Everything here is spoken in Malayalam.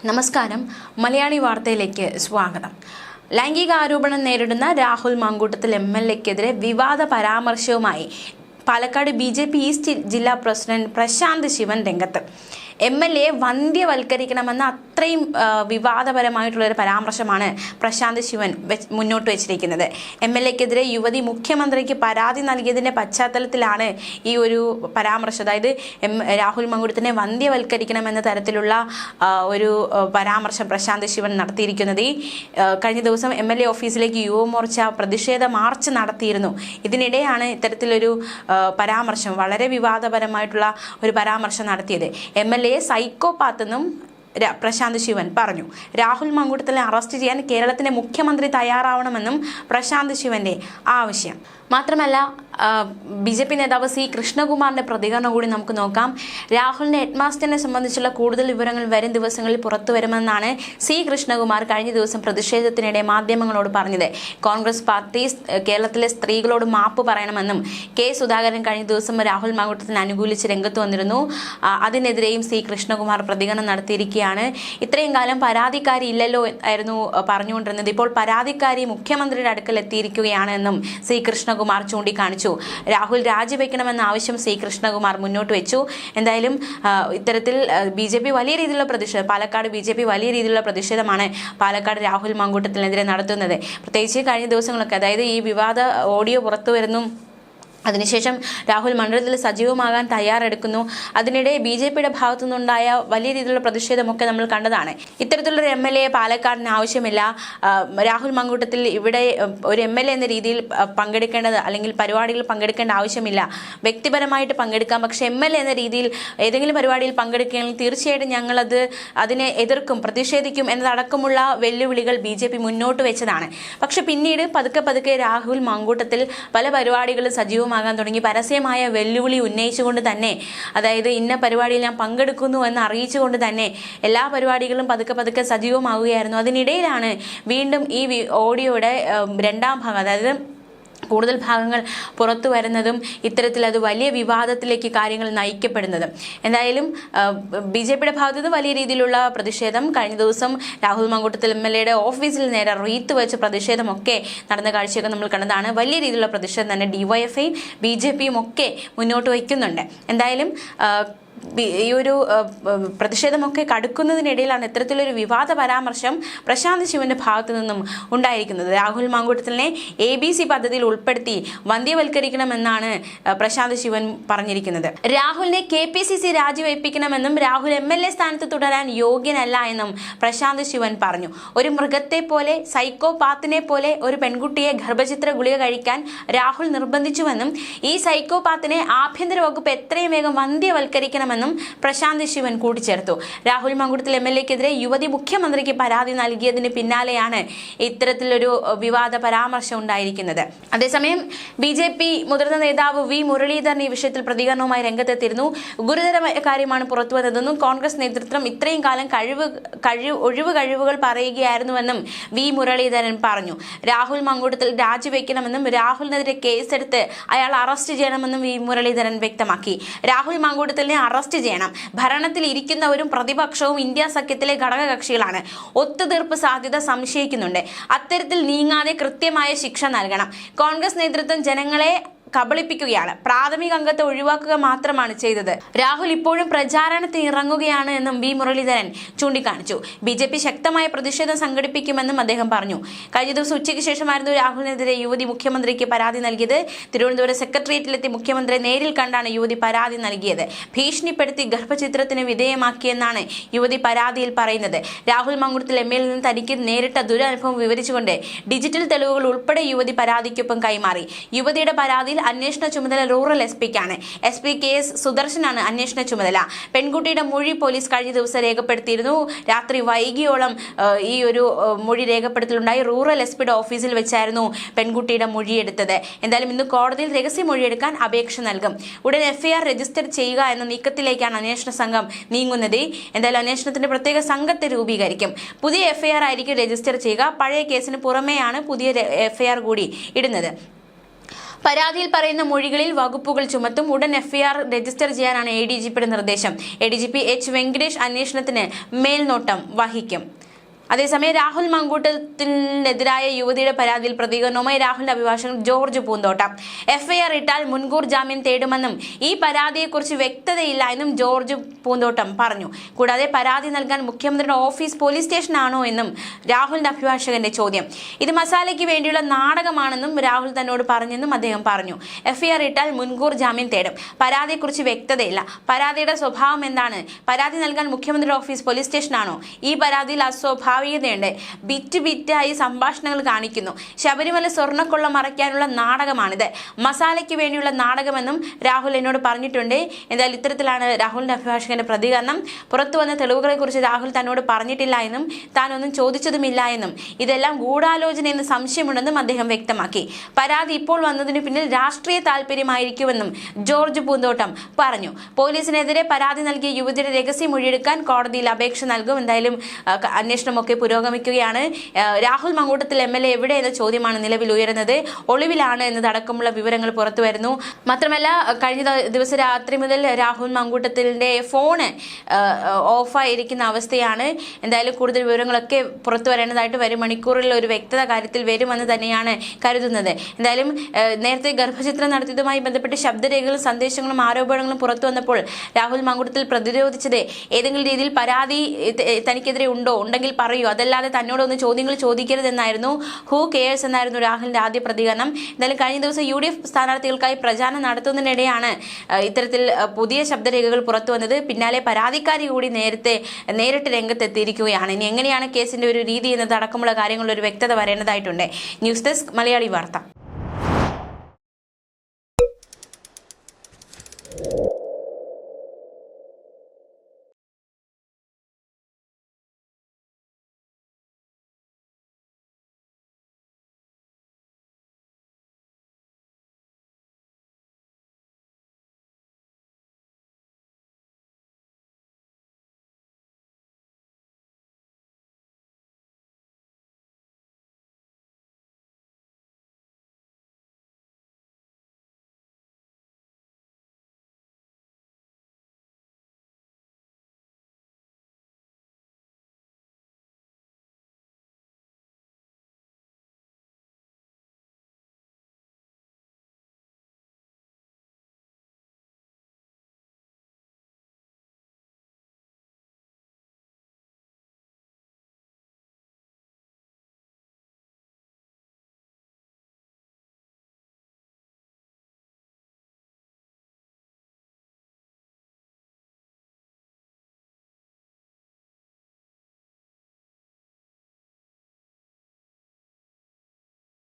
നമസ്കാരം, മലയാളി വാർത്തയിലേക്ക് സ്വാഗതം. ലൈംഗിക ആരോപണം നേരിടുന്ന രാഹുൽ മാങ്കൂട്ടത്തിൽ MLA-ക്കെതിരെ വിവാദ പരാമർശവുമായി പാലക്കാട് BJP ഈസ്റ്റ് ജില്ലാ പ്രസിഡന്റ് പ്രശാന്ത് ശിവൻ രംഗത്ത്. MLA വന്ധ്യവൽക്കരിക്കണമെന്ന അത്രയും വിവാദപരമായിട്ടുള്ളൊരു പരാമർശമാണ് പ്രശാന്ത് ശിവൻ മുന്നോട്ട് വെച്ചിരിക്കുന്നത്. MLA-ക്കെതിരെ യുവതി മുഖ്യമന്ത്രിക്ക് പരാതി നൽകിയതിൻ്റെ പശ്ചാത്തലത്തിലാണ് ഈ ഒരു പരാമർശം. അതായത് രാഹുൽ മാങ്കൂട്ടത്തിനെ വന്ധ്യവൽക്കരിക്കണമെന്ന തരത്തിലുള്ള ഒരു പരാമർശം പ്രശാന്ത് ശിവൻ നടത്തിയിരിക്കുന്നത്. കഴിഞ്ഞ ദിവസം MLA ഓഫീസിലേക്ക് യുവമോർച്ച പ്രതിഷേധ മാർച്ച് നടത്തിയിരുന്നു. ഇതിനിടെയാണ് ഇത്തരത്തിലൊരു പരാമർശം, വളരെ വിവാദപരമായിട്ടുള്ള ഒരു പരാമർശം നടത്തിയത്. MLA സൈക്കോപാത്തെന്നും പ്രശാന്ത് ശിവൻ പറഞ്ഞു. രാഹുൽ മാങ്കൂട്ടത്തിനെ അറസ്റ്റ് ചെയ്യാൻ കേരളത്തിന്റെ മുഖ്യമന്ത്രി തയ്യാറാവണമെന്നും പ്രശാന്ത് ശിവന്റെ ആവശ്യം. മാത്രമല്ല, BJP നേതാവ് C. കൃഷ്ണകുമാറിന്റെ പ്രതികരണം കൂടി നമുക്ക് നോക്കാം. രാഹുലിന്റെ ഹെഡ്മാസ്റ്ററിനെ സംബന്ധിച്ചുള്ള കൂടുതൽ വിവരങ്ങൾ വരും ദിവസങ്ങളിൽ പുറത്തു വരുമെന്നാണ് C. കൃഷ്ണകുമാർ കഴിഞ്ഞ ദിവസം പ്രതിഷേധത്തിനിടെ മാധ്യമങ്ങളോട് പറഞ്ഞത്. കോൺഗ്രസ് പാർട്ടി കേരളത്തിലെ സ്ത്രീകളോട് മാപ്പ് പറയണമെന്നും K. സുധാകരൻ കഴിഞ്ഞ ദിവസം രാഹുൽ മാങ്കൂട്ടത്തിനെ അനുകൂലിച്ച് രംഗത്ത് വന്നിരുന്നു. അതിനെതിരെയും C. കൃഷ്ണകുമാർ പ്രതികരണം നടത്തിയിരിക്കുകയാണ്. ഇത്രയും കാലം പരാതിക്കാരി ഇല്ലല്ലോ ആയിരുന്നു പറഞ്ഞുകൊണ്ടിരുന്നത്. ഇപ്പോൾ പരാതിക്കാരി മുഖ്യമന്ത്രിയുടെ അടുക്കൽ എത്തിയിരിക്കുകയാണ് എന്നും C. കൃഷ്ണകുമാർ ചൂണ്ടിക്കാണിച്ചു. രാഹുൽ രാജിവെക്കണമെന്ന ആവശ്യം C. കൃഷ്ണകുമാർ മുന്നോട്ട് വെച്ചു. എന്തായാലും ഇത്തരത്തിൽ BJP വലിയ രീതിയിലുള്ള പ്രതിഷേധം, പാലക്കാട് BJP വലിയ രീതിയിലുള്ള പ്രതിഷേധമാണ് പാലക്കാട് രാഹുൽ മാങ്കൂട്ടത്തിനെതിരെ നടത്തുന്നത്. പ്രത്യേകിച്ച് കഴിഞ്ഞ ദിവസങ്ങളൊക്കെ, അതായത് ഈ വിവാദ ഓഡിയോ പുറത്തു വരുന്നു, അതിനുശേഷം രാഹുൽ മണ്ഡലത്തിൽ സജീവമാകാൻ തയ്യാറെടുക്കുന്നു. അതിനിടെ BJPയുടെ ഭാഗത്തു നിന്നുണ്ടായ വലിയ രീതിയിലുള്ള പ്രതിഷേധമൊക്കെ നമ്മൾ കണ്ടതാണ്. ഇത്തരത്തിലുള്ളൊരു MLA പാലക്കാടിന് ആവശ്യമില്ല. രാഹുൽ മാങ്കൂട്ടത്തിൽ ഇവിടെ ഒരു MLA എന്ന രീതിയിൽ പങ്കെടുക്കേണ്ടത്, അല്ലെങ്കിൽ പരിപാടികളിൽ പങ്കെടുക്കേണ്ട ആവശ്യമില്ല. വ്യക്തിപരമായിട്ട് പങ്കെടുക്കാം, പക്ഷെ MLA എന്ന രീതിയിൽ ഏതെങ്കിലും പരിപാടിയിൽ പങ്കെടുക്കുകയാണെങ്കിൽ തീർച്ചയായിട്ടും അതിനെ എതിർക്കും, പ്രതിഷേധിക്കും എന്നതടക്കമുള്ള വെല്ലുവിളികൾ BJP മുന്നോട്ട് വെച്ചതാണ്. പക്ഷെ പിന്നീട് പതുക്കെ രാഹുൽ മാങ്കൂട്ടത്തിൽ പല പരിപാടികളും സജീവമാകാൻ തുടങ്ങി. പരസ്യമായ വെല്ലുവിളി ഉന്നയിച്ചുകൊണ്ട് തന്നെ, അതായത് ഇന്ന പരിപാടിയിൽ ഞാൻ പങ്കെടുക്കുന്നു എന്ന് അറിയിച്ചുകൊണ്ട് തന്നെ എല്ലാ പരിപാടികളും പതുക്കെ സജീവമാവുകയായിരുന്നു. അതിനിടയിലാണ് വീണ്ടും ഈ ഓഡിയോയുടെ രണ്ടാം ഭാഗം, അതായത് കൂടുതൽ ഭാഗങ്ങൾ പുറത്തു വരുന്നതും ഇത്തരത്തിൽ അത് വലിയ വിവാദത്തിലേക്ക് കാര്യങ്ങൾ നയിക്കപ്പെടുന്നതും. എന്തായാലും BJPയുടെ ഭാഗത്തുനിന്ന് വലിയ രീതിയിലുള്ള പ്രതിഷേധം, കഴിഞ്ഞ ദിവസം രാഹുൽ മാങ്കൂട്ടത്തിൽ MLA-യുടെ ഓഫീസിൽ നേരെ റീത്ത് വെച്ച പ്രതിഷേധമൊക്കെ നടന്ന കാഴ്ചയൊക്കെ നമ്മൾ കണ്ടതാണ്. വലിയ രീതിയിലുള്ള പ്രതിഷേധം തന്നെ DYFIയും BJPയും ഒക്കെ മുന്നോട്ട് വയ്ക്കുന്നുണ്ട്. എന്തായാലും ഈ ഒരു പ്രതിഷേധമൊക്കെ കടുക്കുന്നതിനിടയിലാണ് ഇത്തരത്തിലൊരു വിവാദ പരാമർശം പ്രശാന്ത് ശിവന്റെ ഭാഗത്തു നിന്നും ഉണ്ടായിരിക്കുന്നത്. രാഹുൽ മാങ്കൂട്ടത്തിനെ ABC പദ്ധതിയിൽ ഉൾപ്പെടുത്തി വന്ധ്യവൽക്കരിക്കണമെന്നാണ് പ്രശാന്ത് ശിവൻ പറഞ്ഞിരിക്കുന്നത്. രാഹുലിനെ KPCC രാജിവെപ്പിക്കണമെന്നും രാഹുൽ MLA സ്ഥാനത്ത് തുടരാൻ യോഗ്യനല്ല എന്നും പ്രശാന്ത് ശിവൻ പറഞ്ഞു. ഒരു മൃഗത്തെ പോലെ, സൈക്കോപാത്തിനെ പോലെ ഒരു പെൺകുട്ടിയെ ഗർഭചിത്ര ഗുളിക കഴിക്കാൻ രാഹുൽ നിർബന്ധിച്ചുവെന്നും ഈ സൈക്കോപാത്തിനെ ആഭ്യന്തര വകുപ്പ് എത്രയും വേഗം വന്ധ്യവൽക്കരിക്കണം ും പ്രശാന്ത് ശിവൻ കൂട്ടിച്ചേർത്തു. രാഹുൽ മാങ്കൂട്ടത്തിൽ MLA-ക്കെതിരെ യുവതി മുഖ്യമന്ത്രിക്ക് പരാതി നൽകിയതിന് പിന്നാലെയാണ് ഇത്തരത്തിലൊരു വിവാദ പരാമർശം ഉണ്ടായിരിക്കുന്നത്. അതേസമയം BJP മുതിർന്ന നേതാവ് V. മുരളീധരൻ ഈ വിഷയത്തിൽ പ്രതികരണവുമായി രംഗത്തെത്തിയിരുന്നു. ഗുരുതരമായ കാര്യമാണ് പുറത്തു വന്നതെന്നും കോൺഗ്രസ് നേതൃത്വം ഇത്രയും കാലം കഴിവുകൾ പറയുകയായിരുന്നുവെന്നും V. മുരളീധരൻ പറഞ്ഞു. രാഹുൽ മാങ്കൂട്ടത്തിൽ രാജിവെക്കണമെന്നും രാഹുലിനെതിരെ കേസെടുത്ത് അയാൾ അറസ്റ്റ് ചെയ്യണമെന്നും V. മുരളീധരൻ വ്യക്തമാക്കി. രാഹുൽ മാങ്കൂട്ടത്തിനെ അറസ്റ്റ് ചെയ്യണം. ഭരണത്തിൽ ഇരിക്കുന്നവരും പ്രതിപക്ഷവും ഇന്ത്യ സഖ്യത്തിലെ ഘടകകക്ഷികളാണ്. ഒത്തുതീർപ്പ് സാധ്യത സംശയിക്കുന്നുണ്ട്. അത്തരത്തിൽ നീങ്ങാതെ കൃത്യമായ ശിക്ഷ നൽകണം. കോൺഗ്രസ് നേതൃത്വം ജനങ്ങളെ കബളിപ്പിക്കുകയാണ്. പ്രാഥമിക അംഗത്തെ ഒഴിവാക്കുക മാത്രമാണ് ചെയ്തത്. രാഹുൽ ഇപ്പോഴും പ്രചാരണത്തിന് ഇറങ്ങുകയാണ് എന്നും V. മുരളീധരൻ ചൂണ്ടിക്കാണിച്ചു. BJP ശക്തമായ പ്രതിഷേധം സംഘടിപ്പിക്കുമെന്നും അദ്ദേഹം പറഞ്ഞു. കഴിഞ്ഞ ദിവസം ഉച്ചയ്ക്ക് ശേഷമായിരുന്നു രാഹുലിനെതിരെ യുവതി മുഖ്യമന്ത്രിക്ക് പരാതി നൽകിയത്. തിരുവനന്തപുരം സെക്രട്ടേറിയറ്റിലെത്തി മുഖ്യമന്ത്രിയെ നേരിൽ കണ്ടാണ് യുവതി പരാതി നൽകിയത്. ഭീഷണിപ്പെടുത്തി ഗർഭചിത്രത്തിന് വിധേയമാക്കിയെന്നാണ് യുവതി പരാതിയിൽ പറയുന്നത്. രാഹുൽ മാങ്കൂട്ടത്തിൽ MLA-യിൽ നിന്ന് തനിക്ക് നേരിട്ട ദുരനുഭവം വിവരിച്ചുകൊണ്ട് ഡിജിറ്റൽ തെളിവുകൾ ഉൾപ്പെടെ യുവതി പരാതിക്കൊപ്പം കൈമാറി. യുവതിയുടെ പരാതിയിൽ അന്വേഷണ ചുമതല റൂറൽ SP-ക്കാണ്. SP KS സുദർശനാണ് അന്വേഷണ ചുമതല. പെൺകുട്ടിയുടെ മൊഴി പോലീസ് കഴിഞ്ഞ ദിവസം രേഖപ്പെടുത്തിയിരുന്നു. രാത്രി വൈകിയോളം ഈ ഒരു മൊഴി രേഖപ്പെടുത്തലുണ്ടായി. റൂറൽ SP-യുടെ ഓഫീസിൽ വെച്ചായിരുന്നു പെൺകുട്ടിയുടെ മൊഴിയെടുത്തത്. എന്തായാലും ഇന്ന് കോടതിയിൽ രഹസ്യ മൊഴിയെടുക്കാൻ അപേക്ഷ നൽകും. ഉടൻ FIR രജിസ്റ്റർ ചെയ്യുക എന്ന നീക്കത്തിലേക്കാണ് അന്വേഷണ സംഘം നീങ്ങുന്നത്. എന്തായാലും അന്വേഷണത്തിന്റെ പ്രത്യേക സംഘത്തെ രൂപീകരിക്കും. പുതിയ FIR ആയിരിക്കും രജിസ്റ്റർ ചെയ്യുക. പഴയ കേസിന് പുറമെയാണ് പുതിയ FIR കൂടി ഇടുന്നത്. പരാതിയിൽ പറയുന്ന മൊഴികളിൽ വകുപ്പുകൾ ചുമത്തും. ഉടൻ എഫ്ഐആർ രജിസ്റ്റർ ചെയ്യാനാണ് ADGPയുടെ നിർദ്ദേശം. ADGP H. വെങ്കടേഷ് അന്വേഷണത്തിന് മേൽനോട്ടം വഹിക്കും. അതേസമയം രാഹുൽ മങ്കൂട്ടത്തിനെതിരായ യുവതിയുടെ പരാതിയിൽ പ്രതികരണവുമായി രാഹുലിന്റെ അഭിഭാഷകൻ ജോർജ് പൂന്തോട്ടം. എഫ്ഐആർ ഇട്ടാൽ മുൻകൂർ ജാമ്യം തേടുമെന്നും ഈ പരാതിയെക്കുറിച്ച് വ്യക്തതയില്ല എന്നും ജോർജ് പൂന്തോട്ടം പറഞ്ഞു. കൂടാതെ പരാതി നൽകാൻ മുഖ്യമന്ത്രിയുടെ ഓഫീസ് പോലീസ് സ്റ്റേഷനാണോ എന്നും രാഹുലിന്റെ അഭിഭാഷകന്റെ ചോദ്യം. ഇത് മസാലയ്ക്ക് വേണ്ടിയുള്ള നാടകമാണെന്നും രാഹുൽ തന്നോട് പറഞ്ഞെന്നും അദ്ദേഹം പറഞ്ഞു. എഫ്ഐആർ ഇട്ടാൽ മുൻകൂർ ജാമ്യം തേടും. പരാതിയെക്കുറിച്ച് വ്യക്തതയില്ല. പരാതിയുടെ സ്വഭാവം എന്താണ്? പരാതി നൽകാൻ മുഖ്യമന്ത്രിയുടെ ഓഫീസ് പോലീസ് സ്റ്റേഷനാണോ? ഈ പരാതിയിൽ സ്വാഭാവികതയുണ്ട്. ബിറ്റായി സംഭാഷണങ്ങൾ കാണിക്കുന്നു. ശബരിമല സ്വർണ്ണക്കൊള്ള മറയ്ക്കാനുള്ള നാടകമാണിത്. മസാലയ്ക്ക് വേണ്ടിയുള്ള നാടകമെന്നും രാഹുൽ എന്നോട് പറഞ്ഞിട്ടുണ്ട്. എന്തായാലും ഇത്തരത്തിലാണ് രാഹുലിന്റെ അഭിഭാഷകന്റെ പ്രതികരണം. പുറത്തു വന്ന തെളിവുകളെ കുറിച്ച് രാഹുൽ തന്നോട് പറഞ്ഞിട്ടില്ല എന്നും താനൊന്നും ചോദിച്ചതുമില്ല എന്നും ഇതെല്ലാം ഗൂഢാലോചന എന്ന് സംശയമുണ്ടെന്നും അദ്ദേഹം വ്യക്തമാക്കി. പരാതി ഇപ്പോൾ വന്നതിന് പിന്നിൽ രാഷ്ട്രീയ താല്പര്യമായിരിക്കുമെന്നും ജോർജ് പൂന്തോട്ടം പറഞ്ഞു. പോലീസിനെതിരെ പരാതി നൽകിയ യുവതിയുടെ രഹസ്യമൊഴിയെടുക്കാൻ കോടതിയിൽ അപേക്ഷ നൽകും. എന്തായാലും അന്വേഷണമൊക്കെ പുരോഗമിക്കുകയാണ്. രാഹുൽ മങ്കൂട്ടത്തിൽ MLA എവിടെ എന്ന ചോദ്യമാണ് നിലവിൽ ഉയരുന്നത്. ഒളിവിലാണ് എന്നതടക്കമുള്ള വിവരങ്ങൾ പുറത്തു വരുന്നു. മാത്രമല്ല കഴിഞ്ഞ ദിവസം രാത്രി മുതൽ രാഹുൽ മങ്കൂട്ടത്തിന്റെ ഫോണ് ഓഫായിരിക്കുന്ന അവസ്ഥയാണ്. എന്തായാലും കൂടുതൽ വിവരങ്ങളൊക്കെ പുറത്തു വരേണ്ടതായിട്ട് വരും മണിക്കൂറിൽ ഒരു വ്യക്തത കാര്യത്തിൽ വരുമെന്ന് തന്നെയാണ് കരുതുന്നത്. എന്തായാലും നേരത്തെ ഗർഭചിത്രം നടത്തിയതുമായി ബന്ധപ്പെട്ട് ശബ്ദരേഖകളും സന്ദേശങ്ങളും ആരോപണങ്ങളും പുറത്തു വന്നപ്പോൾ രാഹുൽ മങ്കൂട്ടത്തിൽ പ്രതിരോധിച്ചത് ഏതെങ്കിലും രീതിയിൽ പരാതി തനിക്കെതിരെ ഉണ്ടെങ്കിൽ പറയൂ, അതല്ലാതെ തന്നോടൊന്ന് ചോദ്യങ്ങൾ ചോദിക്കരുതെന്നായിരുന്നു. ഹൂ കെയേഴ്സ് എന്നായിരുന്നു രാഹുലിന്റെ ആദ്യ പ്രതികരണം. എന്തായാലും കഴിഞ്ഞ ദിവസം UDF സ്ഥാനാർത്ഥികൾക്കായി പ്രചാരണം നടത്തുന്നതിനിടെയാണ് ഇത്തരത്തിൽ പുതിയ ശബ്ദരേഖകൾ പുറത്തു വന്നത്. പിന്നാലെ പരാതിക്കാരി കൂടി നേരിട്ട് രംഗത്തെത്തിയിരിക്കുകയാണ്. ഇനി എങ്ങനെയാണ് കേസിന്റെ ഒരു രീതി എന്നതടക്കമുള്ള കാര്യങ്ങളിൽ ഒരു വ്യക്തത വരേണ്ടതായിട്ടുണ്ട്. ന്യൂസ് ഡെസ്ക് മലയാളി വാർത്ത.